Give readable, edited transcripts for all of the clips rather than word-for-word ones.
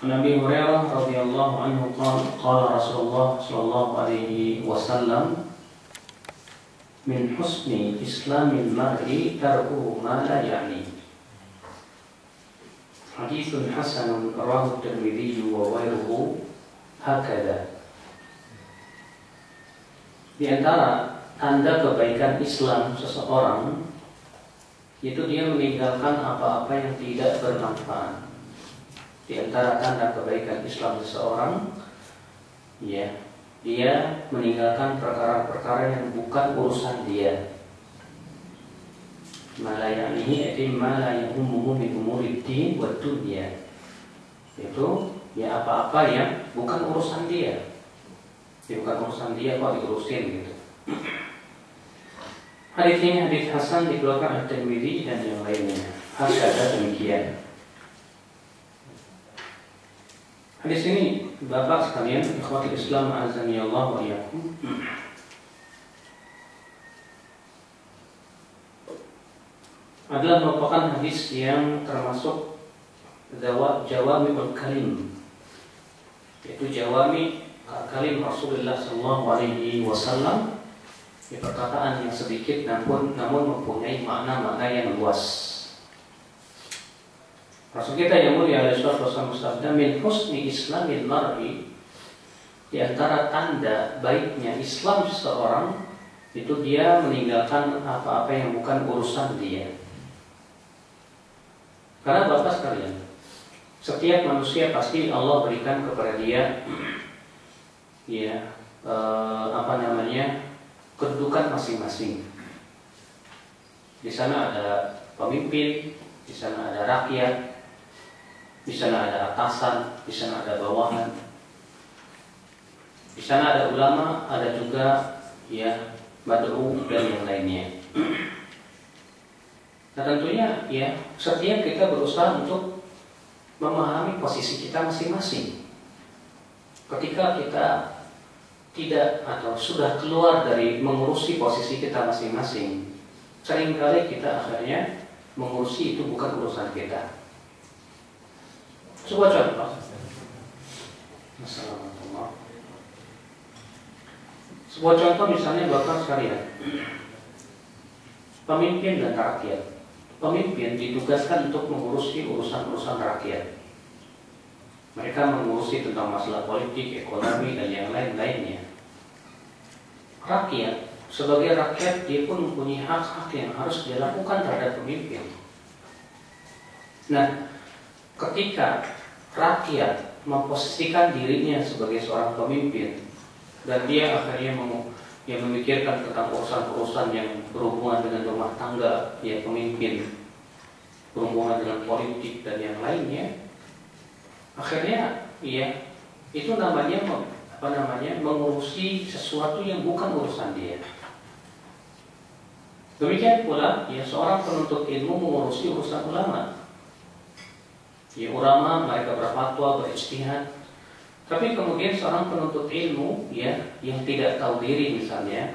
Nabi Hurairah radhiyallahu anhu qala Rasulullah sallallahu alaihi wasallam min husni islamil mar'i tarkuhu ma la ya'ni. Haditsun hasanun rawahu Tirmidzi wa ghairuhu hakadha. Di antara tanda kebaikan Islam seseorang itu dia meninggalkan apa-apa yang tidak bermanfaat. Di antara tanda kebaikan Islam seseorang, ya, dia meninggalkan perkara-perkara yang bukan urusan dia. Malayanihi ati malayahumuhu min umuriddin wa dunya. Itu ya apa-apa yang bukan urusan dia. Ya, bukan urusan dia kok diurusin gitu. Hadis ini hadis hasan dikeluarkan oleh Tirmidzi dan yang lainnya. Hakada demikian. Hadis ini Bapak sekalian, ikhwati Islam azani Allah wa iyyakum, adalah merupakan hadis yang termasuk jawami'ul kalim, yaitu jawami kalim Rasulullah sallallahu alaihi wasallam, perkataan yang sedikit namun mempunyai makna-makna yang luas. Rasul kita yang mulia alaihi wasallam bersabda, min husni islamil mar'i, di antara tanda baiknya Islam seseorang itu dia meninggalkan apa-apa yang bukan urusan dia. Karena Bapak sekalian, setiap manusia pasti Allah berikan kepada dia kedudukan masing-masing. Di sana ada pemimpin, di sana ada rakyat, di sana ada atasan, di sana ada bawahan, di sana ada ulama, ada juga ya badru dan yang lainnya. Nah tentunya ya setiap kita berusaha untuk memahami posisi kita masing-masing. Ketika kita tidak atau sudah keluar dari mengurusi posisi kita masing-masing, seringkali kita akhirnya mengurusi itu bukan urusan kita. Sebuah contoh. Assalamualaikum. Sebuah contoh misalnya Bapak sekalian, pemimpin dan rakyat. Pemimpin ditugaskan untuk mengurusi urusan-urusan rakyat. Mereka mengurusi tentang masalah politik, ekonomi dan yang lain-lainnya. Rakyat, sebagai rakyat dia pun mempunyai hak-hak yang harus dilakukan terhadap pemimpin. Nah, ketika rakyat memposisikan dirinya sebagai seorang pemimpin dan dia akhirnya memikirkan tentang urusan-urusan yang berhubungan dengan rumah tangga, ya pemimpin, berhubungan dengan politik dan yang lainnya, akhirnya ya itu namanya mengurusi sesuatu yang bukan urusan dia. Demikian pula ya seorang penuntut ilmu mengurusi urusan ulama. Ya ulama mereka berfatwa, berijtihad. Tapi kemudian seorang penuntut ilmu ya yang tidak tahu diri misalnya,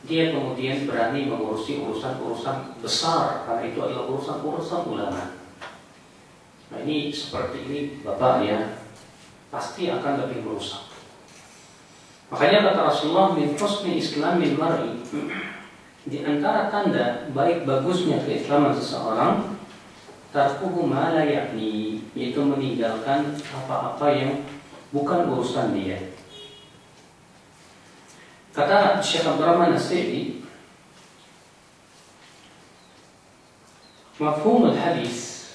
dia kemudian berani mengurusi urusan-urusan besar karena itu adalah urusan-urusan ulama. Nah ini seperti ini Bapak ya pasti akan lebih merusak. Makanya kata Rasulullah, min husni islamil mar'i, di antara tanda baik bagusnya keislaman seseorang, tarkuhu ma la ya'ni, yaitu meninggalkan apa-apa yang bukan urusan dia. Kata Syekh Abdurrahman As-Sa'di, mafhumul hadis,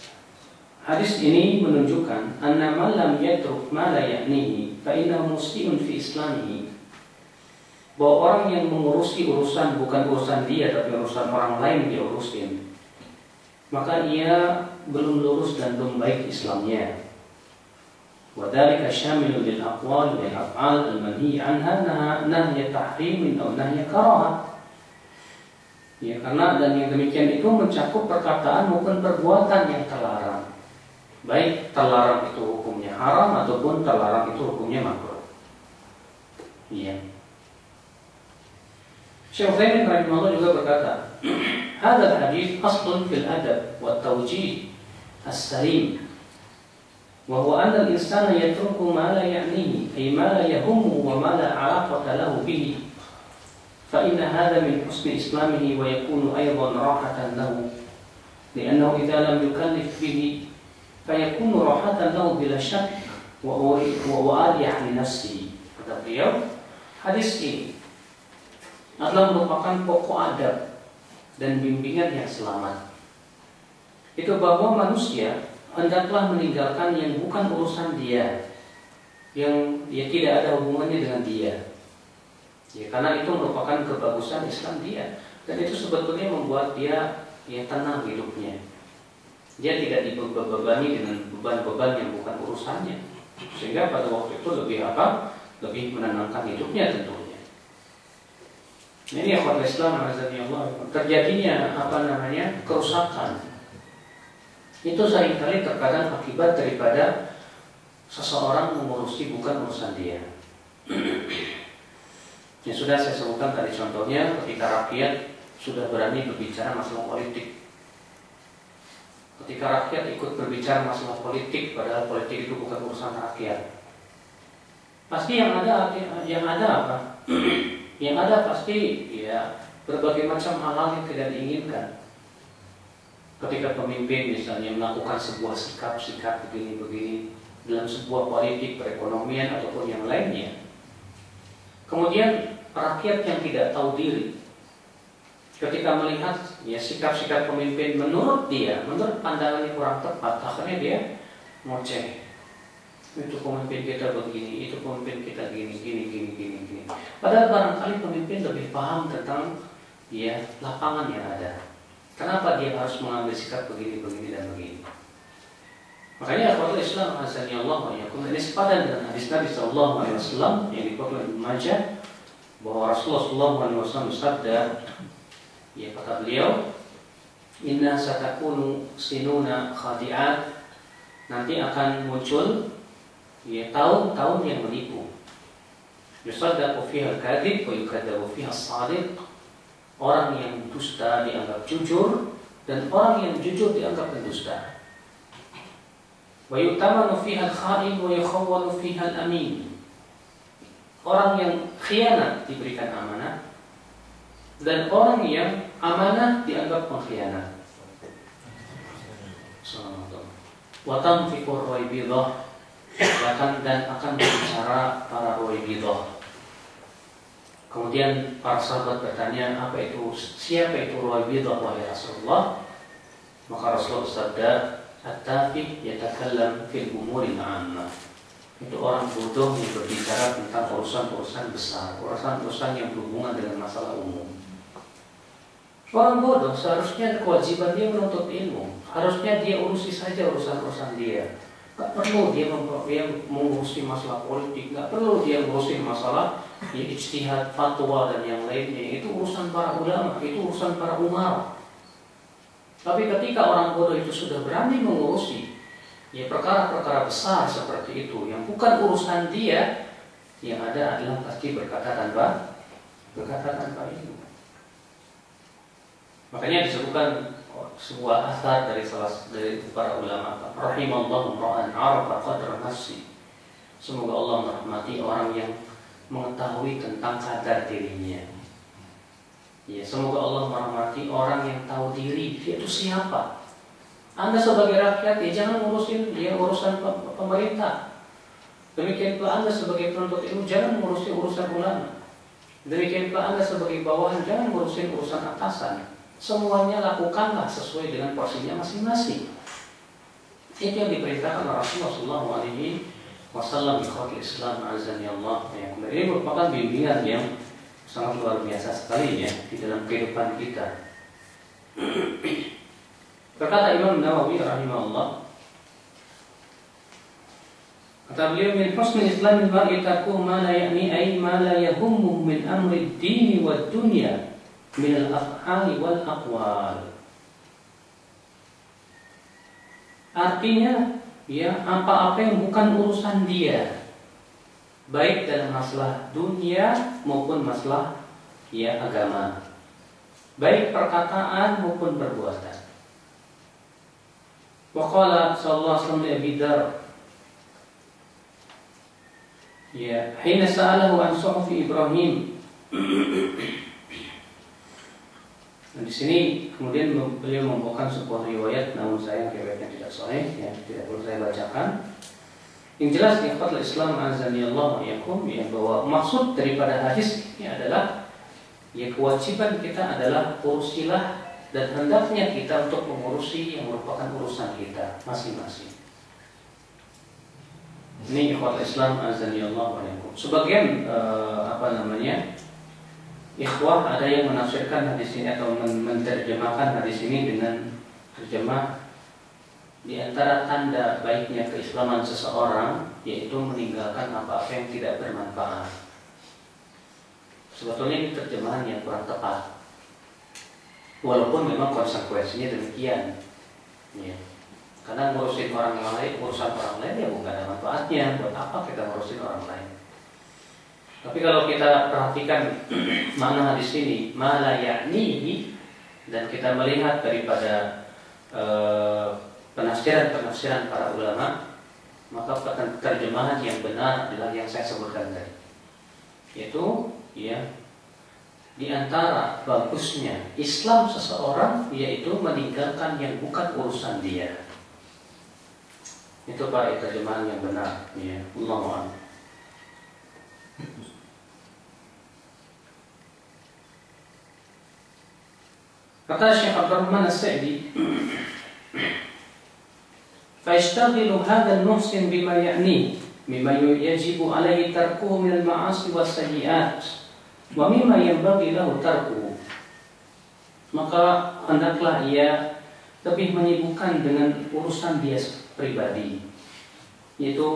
hadis ini menunjukkan anna man lam yatruk ma la ya'nihi fa innahu muslimun fi islamihi, bahwa orang yang mengurusi urusan bukan urusan dia tapi urusan orang lain dia urusin, maka ia belum lurus dan belum baik Islamnya. وذلك شامل للأقوال والأفعال المنهي عنها نهي تحريم أو نهي كراهة. Ya, karena dan yang demikian itu mencakup perkataan maupun perbuatan yang terlarang. Baik terlarang itu hukumnya haram ataupun terlarang itu hukumnya makruh. Iya. Syekh Utsaimin rahimahullah juga berkata, "Hadzal hadits aslun fil adab wa tawjih as-salim." wa huwa anna al-insana yatruku ma la ya'nihi ay ma la yahummu wa ma la 'alaqata lahu bihi fa inna hadha min husni islamihi wa yakunu aydan rahatan lahu li'annahu idza lam yukallif bihi fa yakunu rahatan lahu bila shakk wa ariyah li nafsihi. Kata beliau, hadis ini adalah merupakan pokok adab dan bimbingan yang selamat. Itu bahwa manusia hendaklah meninggalkan yang bukan urusan dia, yang tidak ada hubungannya dengan dia. Ya, karena itu merupakan kebagusan Islam dia, dan itu sebetulnya membuat dia tenang hidupnya. Dia tidak dibebani dengan beban-beban yang bukan urusannya, sehingga pada waktu itu lebih menenangkan hidupnya tentunya. Ini akhwat Islam azani Allah, terjadinya kerusakan itu seringkali terkadang akibat daripada seseorang mengurusi bukan urusan dia. Ya sudah saya sebutkan tadi contohnya ketika rakyat sudah berani berbicara masalah politik. Ketika rakyat ikut berbicara masalah politik, padahal politik itu bukan urusan rakyat, pasti yang ada apa? Yang ada pasti ya berbagai macam hal yang tidak diinginkan. Ketika pemimpin misalnya melakukan sebuah sikap begini-begini dalam sebuah politik, perekonomian ataupun yang lainnya, kemudian rakyat yang tidak tahu diri ketika melihat sikap-sikap pemimpin menurut pandangannya kurang tepat, akhirnya dia ngoceh. Itu pemimpin kita begini, itu pemimpin kita gini. Padahal barangkali pemimpin lebih paham tentang lapangan yang ada. Kenapa dia harus mengambil sikap begini dan begini? Makanya akhwat Islam azani Allah wa iyyakum, ini sepadan dengan hadis Nabi sallallahu alaihi wasallam yang dikutip oleh Ibnu Majah bahwa Rasulullah sallallahu alaihi wasallam bersabda, kata beliau, inna satakunu sinuna khadi'at, nanti akan muncul tahun-tahun yang menipu. Yusaddaqu fiha al-kadhib wa yukadzabu fiha as-shadiq. Orang yang dusta dianggap jujur dan orang yang jujur dianggap pendusta. Wa yu'tamanu fiha al-kha'in wa yukhawwanu fiha al-amin. Orang yang khianat diberikan amanah dan orang yang amanah dianggap pengkhianat. Wa tanfiqur ruwaibidah, dan akan berbicara para ruwaibidah. Kemudian para sahabat bertanya, siapa itu ruwaibidah wahai Rasulullah? Maka Rasulullah bersabda, at-tafi yatakallam fil umuri ma'amma. Itu orang bodoh yang berbicara tentang urusan-urusan besar, urusan-urusan yang berhubungan dengan masalah umum. Orang bodoh seharusnya kewajiban dia menuntut ilmu, harusnya dia urusi saja urusan-urusan dia. Gak perlu dia mengurusi masalah politik, gak perlu dia mengurusi masalah ijtihad, fatwa dan yang lainnya. Itu urusan para ulama, itu urusan para umara. Tapi ketika orang bodoh itu sudah berani mengurusi perkara-perkara besar seperti itu yang bukan urusan dia, yang ada adalah pasti berkata tanpa ilmu. Makanya disebutkan sebuah asar dari para ulama, rahimallahu ra'an arafa qadra nafsi. Semoga Allah merahmati orang yang mengetahui tentang kadar dirinya. Semoga Allah merahmati orang yang tahu diri dia itu siapa. Anda sebagai rakyat jangan ngurusin urusan pemerintah. Demikian pula Anda sebagai penuntut ilmu jangan ngurusin urusan ulama. Demikian pula Anda sebagai bawahan jangan ngurusin urusan atasan. Semuanya lakukanlah sesuai dengan porsinya masing-masing. Itu yang diperintahkan Rasulullah sallallahu alaihi wasallam ikhwatul Islam azani Allah. Ini merupakan bimbingan yang sangat luar biasa sekali di dalam kehidupan kita. Berkata Imam Nawawi rahimahullah, kata beliau, min husni islamil mar'i tarkuhu ma la ya'ni ay ma la yahummuhu min amri ad-din wad dunya min al-af'ali wal aqwal. Artinya apa-apa yang bukan urusan dia, baik dalam masalah dunia maupun masalah agama, baik perkataan maupun perbuatan. Wa qala sallallahu alaihi wasallam li Abi Dzar, Ya, hina sa'alahu an suhufi Ibrahim. Dan di sini kemudian beliau membawakan sebuah riwayat, namun sayang riwayatnya tidak sahih, ya, tidak perlu saya bacakan. Yang jelas ikhwatul Islam azani Allah wa yakum, ya, bahwa maksud daripada hadis ini adalah ya kewajiban kita adalah urusilah dan hendaknya kita untuk mengurusi yang merupakan urusan kita masing-masing. Ini ikhwatul Islam azani Allah wa yakum. Sebagian ikhwah ada yang menafsirkan hadis ini atau menerjemahkan hadis ini dengan terjemah di antara tanda baiknya keislaman seseorang yaitu meninggalkan apa-apa yang tidak bermanfaat. Sebetulnya ini terjemahan yang kurang tepat, walaupun memang konsekuensinya demikian. Ya. Karena ngurusin orang lain, urusan orang lain ya bukan ada manfaatnya. Buat apa kita ngurusin orang lain? Tapi kalau kita perhatikan mana hadis ini, mala yakni, dan kita melihat daripada penafsiran para ulama, maka terjemahan yang benar adalah yang saya sebutkan tadi, yaitu ya di antara bagusnya Islam seseorang yaitu meninggalkan yang bukan urusan dia. Itu para terjemahan yang benar, ya. Allahu a'lam. Kata Syekh Abdurrahman As-Sa'di, فَيَشْتَغِلُ هَذَا الْمُحْسِنُ بِمَا يَعْنِيهِ مِمَّا يَجِبُ عَلَيْهِ تَرْكُهُ مِنَ الْمَعَاصِي وَالسَّيِّئَاتِ وَمِمَّا يَنبَغِي لَهُ تَرْكُهُ. Maka hendaklah ia lebih menyibukkan dengan urusan dia pribadi, yaitu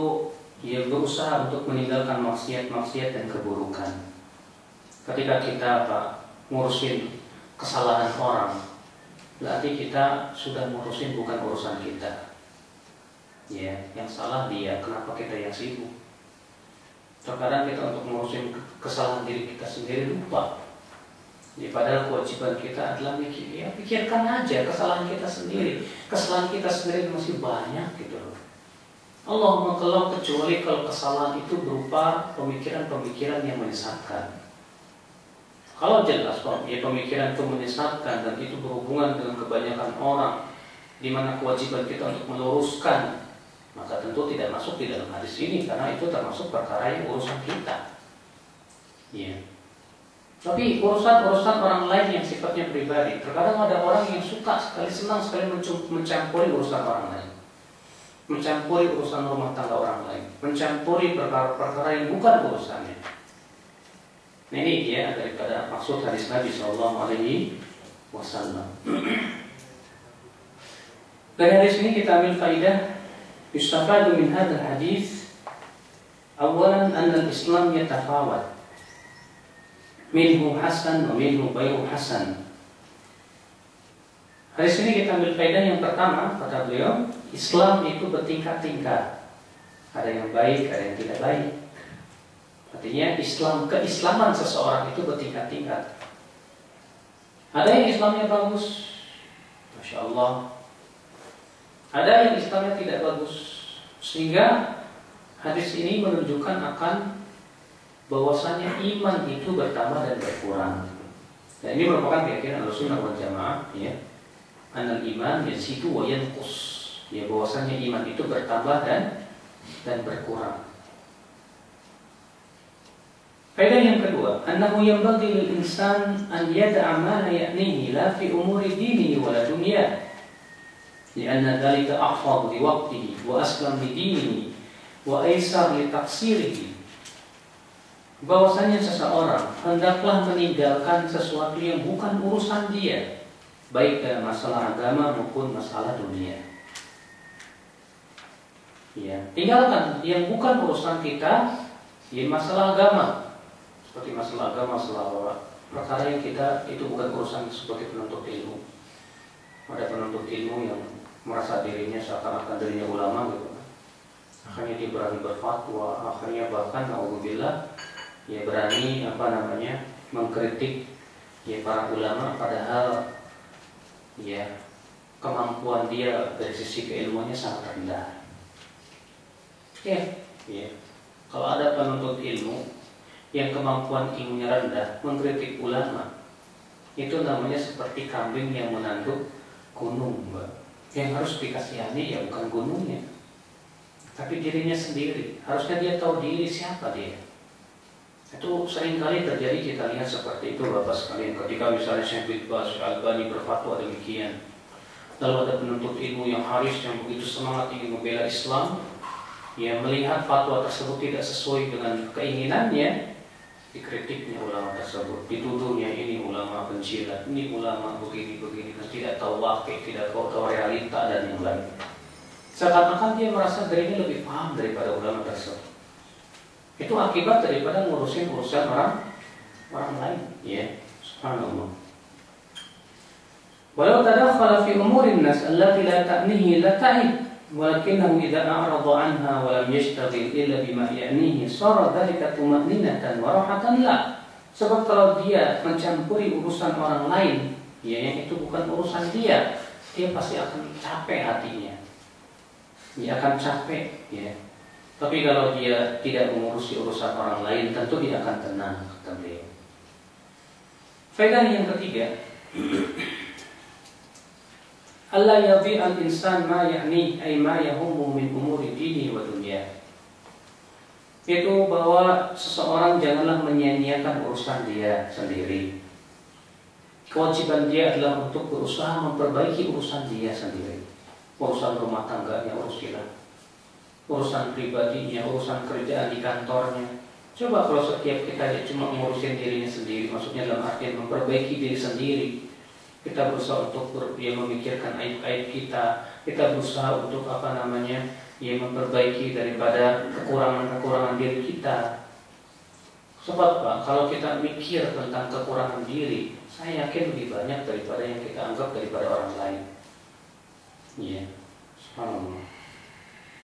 ia berusaha untuk meninggalkan maksiat-maksiat dan keburukan. Ketika kita ngurusin kesalahan orang, berarti kita sudah ngurusin bukan urusan kita. Ya, yang salah dia, kenapa kita yang sibuk? Terkadang kita untuk ngurusin kesalahan diri kita sendiri lupa. Ya, padahal kewajiban kita adalah pikirkan aja kesalahan kita sendiri. Kesalahan kita sendiri masih banyak gitu loh. Allahumma kalau kecuali kalau kesalahan itu berupa pemikiran-pemikiran yang menyesatkan. Kalau jelas ya pemikiran itu menyesatkan dan itu berhubungan dengan kebanyakan orang, di mana kewajiban kita untuk meluruskan, maka tentu tidak masuk di dalam hadis ini karena itu termasuk perkara yang urusan kita. Ya. Tapi urusan-urusan orang lain yang sifatnya pribadi, terkadang ada orang yang suka sekali, senang sekali mencampuri urusan orang lain, mencampuri urusan rumah tangga orang lain, mencampuri perkara-perkara yang bukan urusannya. Nah, ini dia daripada maksud hadis Nabi Sallallahu Alaihi Wasallam. Dari hadis ini kita ambil faidah, yustafadu min hadzal hadis, awalan anna al-Islam yatafawat, minhu hasan wa minhu ghairu hasan. Hadis ini kita ambil faidah yang pertama, kata beliau, Islam itu bertingkat-tingkat. Ada yang baik, ada yang tidak baik. Artinya keislaman seseorang itu bertingkat-tingkat. Ada yang Islamnya bagus, Masya Allah. Ada yang Islamnya tidak bagus. Sehingga hadis ini menunjukkan akan bahwasanya iman itu bertambah dan berkurang. Dan ini merupakan keyakinan Ahlussunnah wal Jamaah, ya. Anal iman yazidu wa yanqus. Ya, bahwasanya iman itu bertambah dan berkurang. Faedah yang kedua, annahu yanbaghi lil insan an yad'a ma la ya'nihi la fi umuri dinihi wa la dunyah. Lianna dhalika ahfadhu li waqtihi wa aslam li dinihi wa aysar li taqsirihi. Bahwasanya seseorang hendaklah meninggalkan sesuatu yang bukan urusan dia, baik dalam masalah agama maupun masalah dunia. Ya, tinggalkan yang bukan urusan kita, ya masalah agama. Seperti masalah agama, masalah perkara yang kita itu bukan urusan sebagai penuntut ilmu. Ada penuntut ilmu yang merasa dirinya seakan-akan dirinya ulama gitu. Akhirnya dia berani berfatwa, akhirnya bahkan naudzubillah ya berani mengkritik ya para ulama, padahal ya kemampuan dia dari sisi keilmuannya sangat rendah. Ya. Kalau ada penuntut ilmu yang kemampuan ilmunya rendah mengkritik ulama, itu namanya seperti kambing yang menanduk gunung, Mbak. Yang harus dikasihani ya bukan gunungnya, tapi dirinya sendiri. Harusnya dia tahu diri siapa dia. Itu seringkali terjadi, kita lihat seperti itu Bapak sekalian. Ketika misalnya Syekh bin Baz, Al-Albani berfatwa demikian, lalu ada penuntut ilmu yang haris yang begitu semangat ingin membela Islam, ya melihat fatwa tersebut tidak sesuai dengan keinginannya, dikritiknya ulama tersebut, dituduhnya ini ulama pencilat, ini ulama begini-begini, dan tidak tahu wakil, tidak tahu realita dan yang lain. Seakan-akan dia merasa dirinya lebih paham daripada ulama tersebut. Itu akibat daripada ngurusin urusan orang lain, ya. Subhanallah. Walau tadakhala fi umurin nas allati la ta'nihi la ta'id, walakinahu idza a'rada 'anha wa lam yashtaghil illa bima ya'nihi sara dhalika tuma'ninatan wa rahatan la. Sebab kalau dia mencampuri urusan orang lain, ya yang itu bukan urusan dia, dia pasti akan capek hatinya. Dia akan capek, ya. Tapi kalau dia tidak mengurusi urusan orang lain, tentu dia akan tenang, kata beliau. Faedah yang ketiga, Allah yadhi al-insan ma ya'ni ay ma yahummu min umuri dini wa dunya. Itu bahwa seseorang janganlah menyia-nyiakan urusan dia sendiri. Kewajiban dia adalah untuk berusaha memperbaiki urusan dia sendiri. Urusan rumah tangganya urusilah, urusan pribadinya, urusan kerjaan di kantornya. Coba kalau setiap kita cuma ngurusin dirinya sendiri, maksudnya dalam artian memperbaiki diri sendiri. Kita berusaha untuk memikirkan aib-aib kita berusaha untuk memperbaiki daripada kekurangan-kekurangan diri kita. Sebab Pak, kalau kita mikir tentang kekurangan diri, saya yakin lebih banyak daripada yang kita anggap daripada orang lain. Iya, subhanallah.